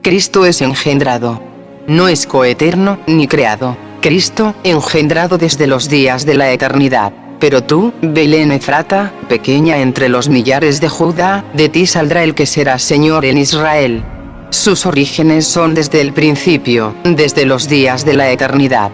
Cristo es engendrado. No es coeterno ni creado. Cristo, engendrado desde los días de la eternidad. Pero tú, Belén Efrata, pequeña entre los millares de Judá, de ti saldrá el que será Señor en Israel. Sus orígenes son desde el principio, desde los días de la eternidad.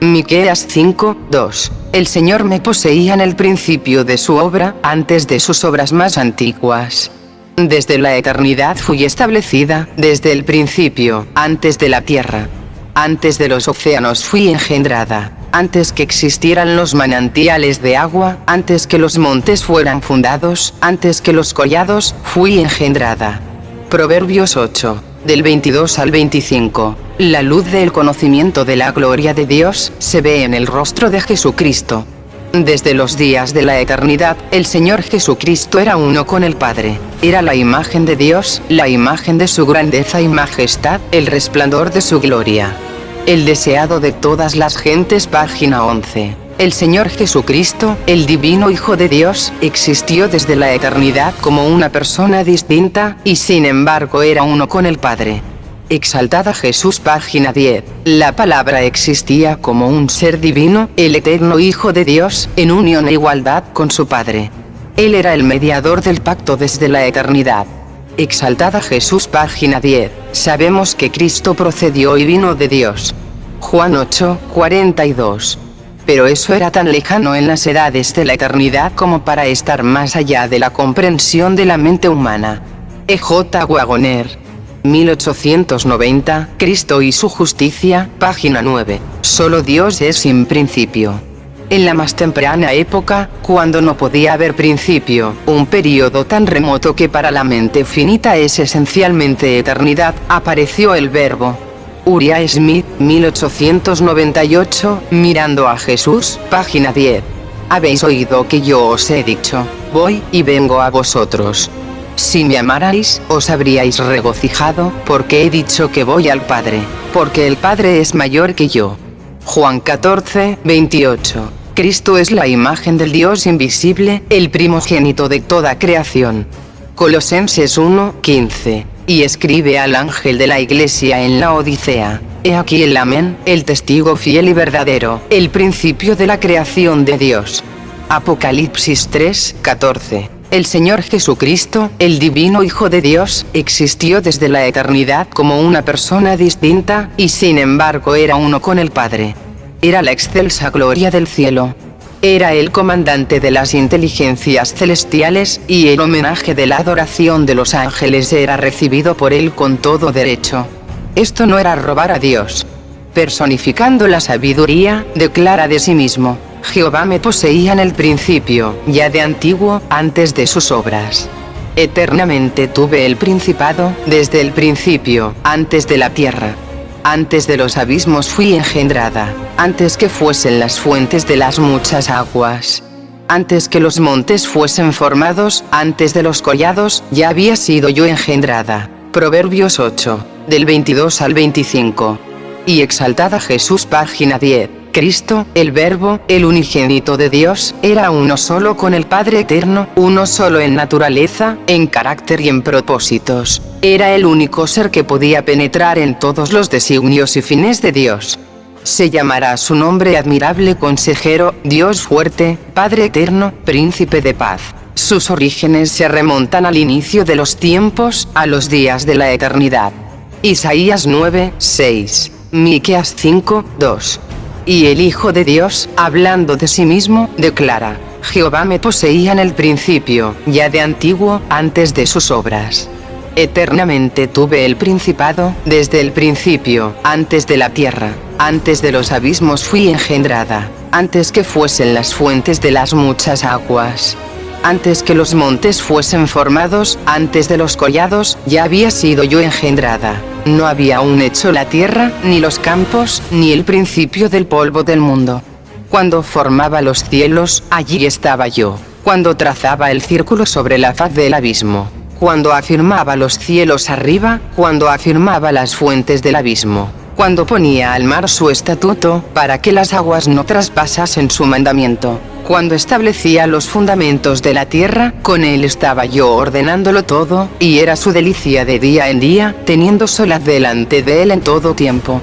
Miqueas 5:2. El Señor me poseía en el principio de su obra, antes de sus obras más antiguas. Desde la eternidad fui establecida, desde el principio, antes de la tierra. Antes de los océanos fui engendrada, antes que existieran los manantiales de agua, antes que los montes fueran fundados, antes que los collados, fui engendrada. Proverbios 8, del 22 al 25. La luz del conocimiento de la gloria de Dios se ve en el rostro de Jesucristo. Desde los días de la eternidad, el Señor Jesucristo era uno con el Padre. Era la imagen de Dios, la imagen de su grandeza y majestad, el resplandor de su gloria. El deseado de todas las gentes, página 11. El Señor Jesucristo, el divino Hijo de Dios, existió desde la eternidad como una persona distinta, y sin embargo era uno con el Padre. Exaltada Jesús, página 10. La palabra existía como un ser divino, el eterno Hijo de Dios, en unión e igualdad con su Padre. Él era el mediador del pacto desde la eternidad. Exaltada Jesús, página 10. Sabemos que Cristo procedió y vino de Dios. Juan 8:42. Pero eso era tan lejano en las edades de la eternidad como para estar más allá de la comprensión de la mente humana. E.J. Wagoner. 1890, Cristo y su justicia, página 9. Solo Dios es sin principio. En la más temprana época, cuando no podía haber principio, un período tan remoto que para la mente finita es esencialmente eternidad, apareció el Verbo. Uriah Smith, 1898, mirando a Jesús, página 10. Habéis oído que yo os he dicho, voy y vengo a vosotros. Si me amarais, os habríais regocijado, porque he dicho que voy al Padre, porque el Padre es mayor que yo. Juan 14:28. Cristo es la imagen del Dios invisible, el primogénito de toda creación. Colosenses 1:15. Y escribe al ángel de la iglesia en la Odisea: He aquí el Amén, el testigo fiel y verdadero, el principio de la creación de Dios. Apocalipsis 3:14. El Señor Jesucristo, el divino Hijo de Dios, existió desde la eternidad como una persona distinta, y sin embargo era uno con el Padre. Era la excelsa gloria del cielo. Era el comandante de las inteligencias celestiales, y el homenaje de la adoración de los ángeles era recibido por él con todo derecho. Esto no era robar a Dios. Personificando la sabiduría, declara de sí mismo: Jehová me poseía en el principio, ya de antiguo, antes de sus obras. Eternamente tuve el principado, desde el principio, antes de la tierra. Antes de los abismos fui engendrada, antes que fuesen las fuentes de las muchas aguas. Antes que los montes fuesen formados, antes de los collados, ya había sido yo engendrada. Proverbios 8, del 22 al 25. Y exaltada Jesús, página 10. Cristo, el Verbo, el unigénito de Dios, era uno solo con el Padre eterno, uno solo en naturaleza, en carácter y en propósitos. Era el único ser que podía penetrar en todos los designios y fines de Dios. Se llamará su nombre admirable Consejero, Dios fuerte, Padre eterno, Príncipe de paz. Sus orígenes se remontan al inicio de los tiempos, a los días de la eternidad. Isaías 9:6. Miqueas 5:2. Y el Hijo de Dios, hablando de sí mismo, declara: Jehová me poseía en el principio, ya de antiguo, antes de sus obras. Eternamente tuve el principado, desde el principio, antes de la tierra, antes de los abismos fui engendrada, antes que fuesen las fuentes de las muchas aguas. Antes que los montes fuesen formados, antes de los collados, ya había sido yo engendrada. No había aún hecho la tierra, ni los campos, ni el principio del polvo del mundo. Cuando formaba los cielos, allí estaba yo. Cuando trazaba el círculo sobre la faz del abismo. Cuando afirmaba los cielos arriba, cuando afirmaba las fuentes del abismo. Cuando ponía al mar su estatuto, para que las aguas no traspasasen su mandamiento. Cuando establecía los fundamentos de la tierra, con él estaba yo ordenándolo todo, y era su delicia de día en día, teniendo solaz delante de él en todo tiempo.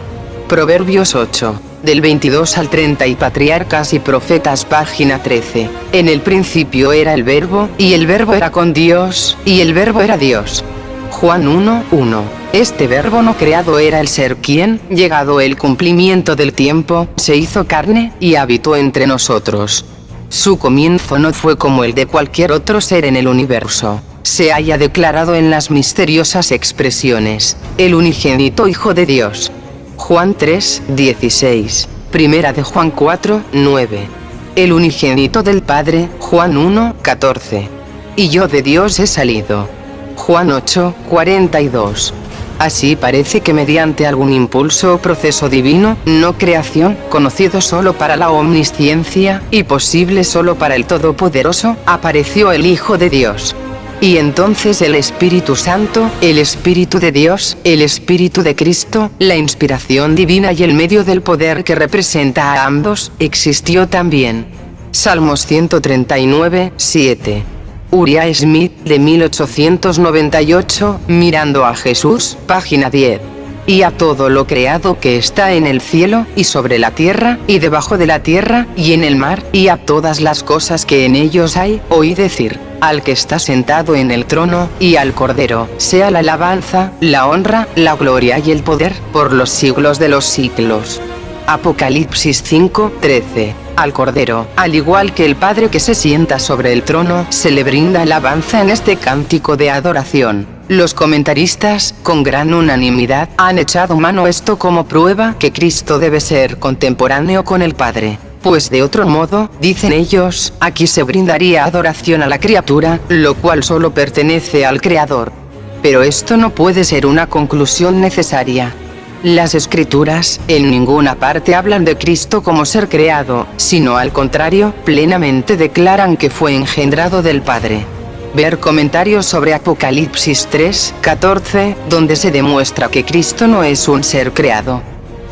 Proverbios 8. Del 22 al 30 y Patriarcas y Profetas página 13. En el principio era el Verbo, y el Verbo era con Dios, y el Verbo era Dios. Juan 1:1. Este Verbo no creado era el ser quien, llegado el cumplimiento del tiempo, se hizo carne, y habitó entre nosotros. Su comienzo no fue como el de cualquier otro ser en el universo. Se haya declarado en las misteriosas expresiones, el unigénito Hijo de Dios. Juan 3:16. Primera de Juan 4:9. El unigénito del Padre, Juan 1:14. Y yo de Dios he salido. Juan 8:42. Así parece que mediante algún impulso o proceso divino, no creación, conocido solo para la omnisciencia, y posible solo para el Todopoderoso, apareció el Hijo de Dios. Y entonces el Espíritu Santo, el Espíritu de Dios, el Espíritu de Cristo, la inspiración divina y el medio del poder que representa a ambos, existió también. Salmos 139:7. Uriah Smith, de 1898, Mirando a Jesús, página 10. Y a todo lo creado que está en el cielo, y sobre la tierra, y debajo de la tierra, y en el mar, y a todas las cosas que en ellos hay, oí decir, al que está sentado en el trono, y al Cordero, sea la alabanza, la honra, la gloria y el poder, por los siglos de los siglos. Apocalipsis 5:13. Al Cordero, al igual que el Padre que se sienta sobre el trono, se le brinda alabanza en este cántico de adoración. Los comentaristas, con gran unanimidad, han echado mano a esto como prueba que Cristo debe ser contemporáneo con el Padre. Pues de otro modo, dicen ellos, aquí se brindaría adoración a la criatura, lo cual solo pertenece al Creador. Pero esto no puede ser una conclusión necesaria. Las Escrituras, en ninguna parte hablan de Cristo como ser creado, sino al contrario, plenamente declaran que fue engendrado del Padre. Ver comentarios sobre Apocalipsis 3:14, donde se demuestra que Cristo no es un ser creado.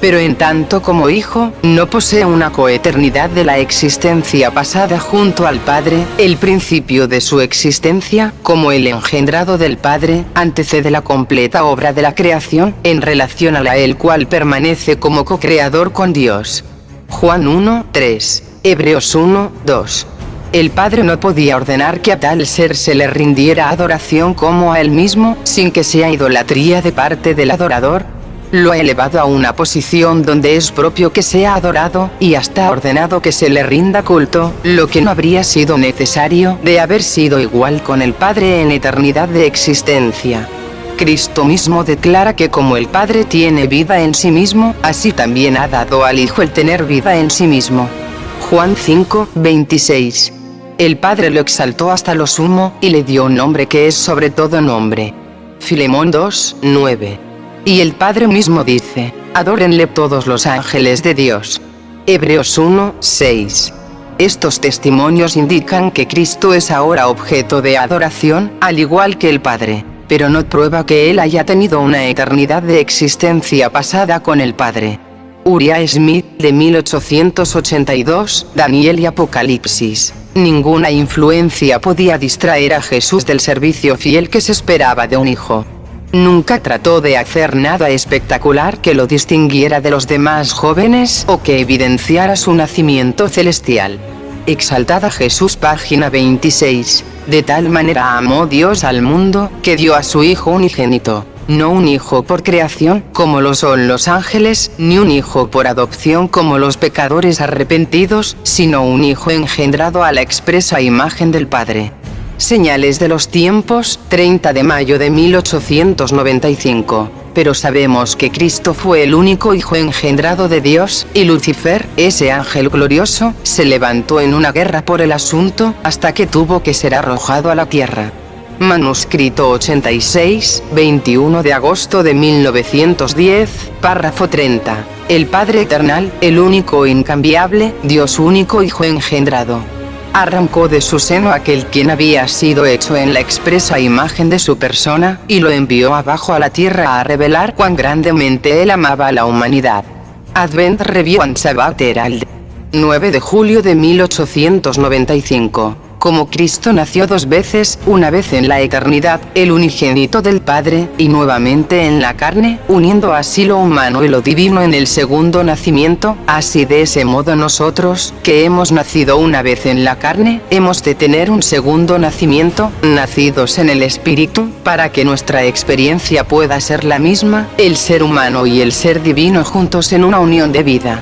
Pero en tanto como Hijo, no posee una coeternidad de la existencia pasada junto al Padre, el principio de su existencia, como el engendrado del Padre, antecede la completa obra de la creación, en relación a la el cual permanece como co-creador con Dios. Juan 1:3. Hebreos 1:2. El Padre no podía ordenar que a tal ser se le rindiera adoración como a él mismo, sin que sea idolatría de parte del adorador. Lo ha elevado a una posición donde es propio que sea adorado, y hasta ha ordenado que se le rinda culto, lo que no habría sido necesario de haber sido igual con el Padre en eternidad de existencia. Cristo mismo declara que como el Padre tiene vida en sí mismo, así también ha dado al Hijo el tener vida en sí mismo. Juan 5:26. El Padre lo exaltó hasta lo sumo, y le dio un nombre que es sobre todo nombre. Filemón 2:9. Y el Padre mismo dice, adórenle todos los ángeles de Dios. Hebreos 1:6. Estos testimonios indican que Cristo es ahora objeto de adoración, al igual que el Padre, pero no prueba que Él haya tenido una eternidad de existencia pasada con el Padre. Uriah Smith, de 1882, Daniel y Apocalipsis. Ninguna influencia podía distraer a Jesús del servicio fiel que se esperaba de un hijo. Nunca trató de hacer nada espectacular que lo distinguiera de los demás jóvenes o que evidenciara su nacimiento celestial. Exaltada Jesús, página 26. De tal manera amó Dios al mundo, que dio a su Hijo unigénito. No un hijo por creación, como lo son los ángeles, ni un hijo por adopción como los pecadores arrepentidos, sino un hijo engendrado a la expresa imagen del Padre. Señales de los tiempos, 30 de mayo de 1895. Pero sabemos que Cristo fue el único Hijo engendrado de Dios, y Lucifer, ese ángel glorioso, se levantó en una guerra por el asunto, hasta que tuvo que ser arrojado a la tierra. Manuscrito 86, 21 de agosto de 1910, párrafo 30. El Padre Eternal, el único incambiable, Dios único Hijo engendrado. Arrancó de su seno aquel quien había sido hecho en la expresa imagen de su persona, y lo envió abajo a la tierra a revelar cuán grandemente él amaba a la humanidad. Advent Review and Sabbath Herald. 9 de julio de 1895. Como Cristo nació dos veces, una vez en la eternidad, el unigénito del Padre, y nuevamente en la carne, uniendo así lo humano y lo divino en el segundo nacimiento, así de ese modo nosotros, que hemos nacido una vez en la carne, hemos de tener un segundo nacimiento, nacidos en el Espíritu, para que nuestra experiencia pueda ser la misma, el ser humano y el ser divino juntos en una unión de vida.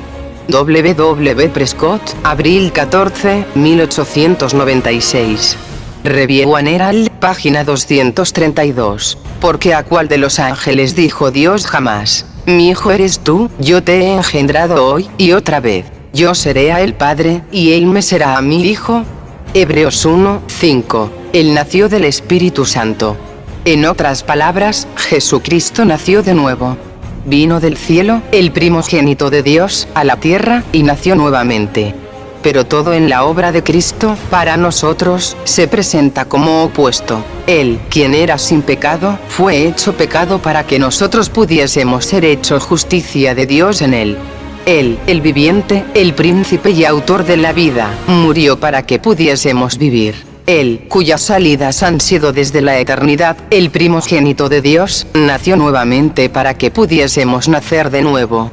W. Prescott, abril 14, 1896. Review and Herald, página 232. Porque a cuál de los ángeles dijo Dios jamás: mi hijo eres tú, yo te he engendrado hoy, y otra vez, yo seré a él padre, y él me será a mi hijo? Hebreos 1, 5. Él nació del Espíritu Santo. En otras palabras, Jesucristo nació de nuevo. Vino del cielo, el primogénito de Dios, a la tierra, y nació nuevamente. Pero todo en la obra de Cristo, para nosotros, se presenta como opuesto. Él, quien era sin pecado, fue hecho pecado para que nosotros pudiésemos ser hecho justicia de Dios en él. Él, el viviente, el príncipe y autor de la vida, murió para que pudiésemos vivir. Él, cuyas salidas han sido desde la eternidad, el primogénito de Dios, nació nuevamente para que pudiésemos nacer de nuevo.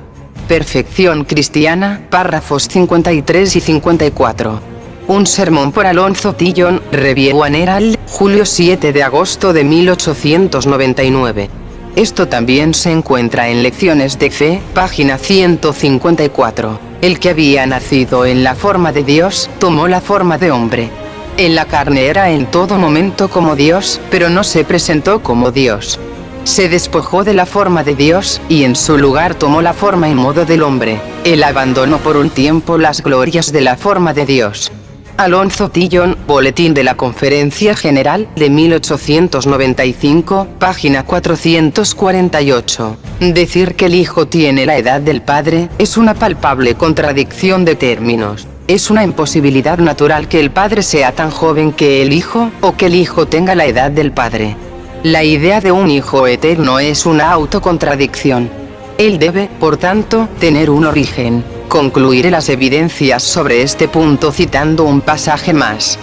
Perfección cristiana, párrafos 53 y 54. Un sermón por Alonzo Tillon, Review and Herald, julio 7 de agosto de 1899. Esto también se encuentra en Lecciones de Fe, página 154. El que había nacido en la forma de Dios, tomó la forma de hombre. En la carne era en todo momento como Dios, pero no se presentó como Dios. Se despojó de la forma de Dios, y en su lugar tomó la forma y modo del hombre. Él abandonó por un tiempo las glorias de la forma de Dios. Alonzo Tillon, Boletín de la Conferencia General, de 1895, página 448. Decir que el Hijo tiene la edad del Padre, es una palpable contradicción de términos. Es una imposibilidad natural que el Padre sea tan joven que el Hijo, o que el Hijo tenga la edad del Padre. La idea de un Hijo eterno es una autocontradicción. Él debe, por tanto, tener un origen. Concluiré las evidencias sobre este punto citando un pasaje más.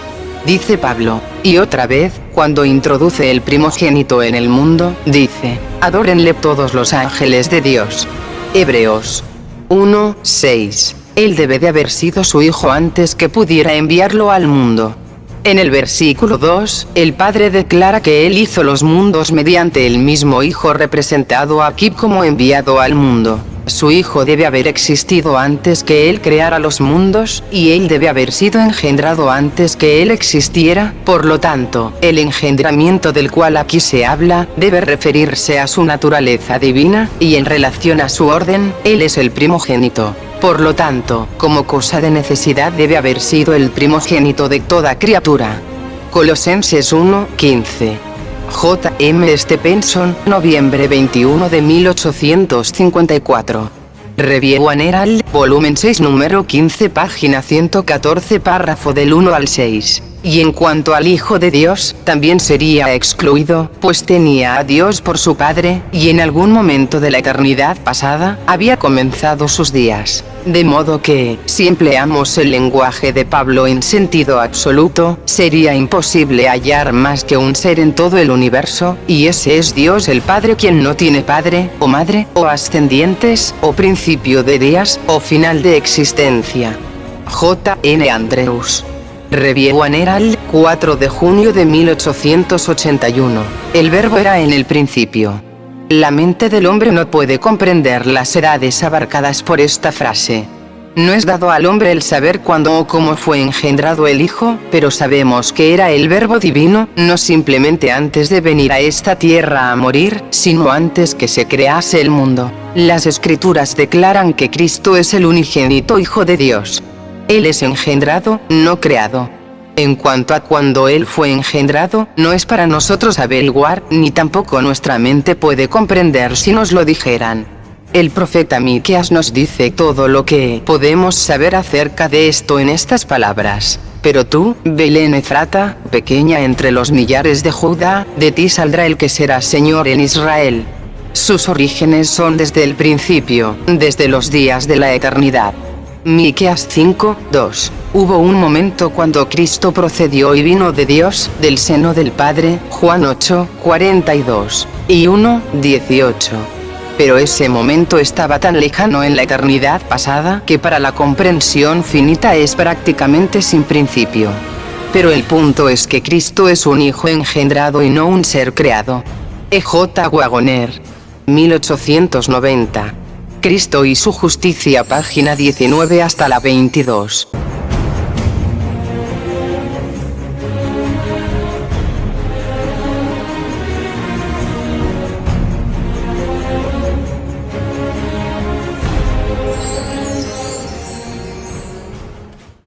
Dice Pablo, y otra vez, cuando introduce el primogénito en el mundo, dice: adórenle todos los ángeles de Dios. Hebreos 1, 6. Él debe de haber sido su hijo antes que pudiera enviarlo al mundo. En el versículo 2, el Padre declara que Él hizo los mundos mediante el mismo Hijo representado aquí como enviado al mundo. Su Hijo debe haber existido antes que Él creara los mundos, y Él debe haber sido engendrado antes que Él existiera. Por lo tanto, el engendramiento del cual aquí se habla, debe referirse a su naturaleza divina, y en relación a su orden, Él es el primogénito. Por lo tanto, como cosa de necesidad debe haber sido el primogénito de toda criatura. Colosenses 1, 15. J. M. Stephenson, noviembre 21 de 1854. Review and Herald, volumen 6, número 15, página 114, párrafo del 1 al 6. Y en cuanto al Hijo de Dios, también sería excluido, pues tenía a Dios por su Padre, y en algún momento de la eternidad pasada, había comenzado sus días. De modo que, si empleamos el lenguaje de Pablo en sentido absoluto, sería imposible hallar más que un ser en todo el universo, y ese es Dios el Padre, quien no tiene padre, o madre, o ascendientes, o principio de días, o final de existencia. J. N. Andrews. Review and Herald, 4 de junio de 1881. El verbo era en el principio. La mente del hombre no puede comprender las edades abarcadas por esta frase. No es dado al hombre el saber cuándo o cómo fue engendrado el Hijo, pero sabemos que era el Verbo divino, no simplemente antes de venir a esta tierra a morir, sino antes que se crease el mundo. Las Escrituras declaran que Cristo es el unigénito Hijo de Dios. Él es engendrado, no creado. En cuanto a cuando Él fue engendrado, no es para nosotros averiguar, ni tampoco nuestra mente puede comprender si nos lo dijeran. El profeta Miqueas nos dice todo lo que podemos saber acerca de esto en estas palabras. Pero tú, Belén Efrata, pequeña entre los millares de Judá, de ti saldrá el que será Señor en Israel. Sus orígenes son desde el principio, desde los días de la eternidad. Miqueas 5, 2. Hubo un momento cuando Cristo procedió y vino de Dios, del seno del Padre, Juan 8, 42. Y 1, 18. Pero ese momento estaba tan lejano en la eternidad pasada que para la comprensión finita es prácticamente sin principio. Pero el punto es que Cristo es un hijo engendrado y no un ser creado. E.J. Wagoner. 1890. Cristo y su justicia, página 19 hasta la 22.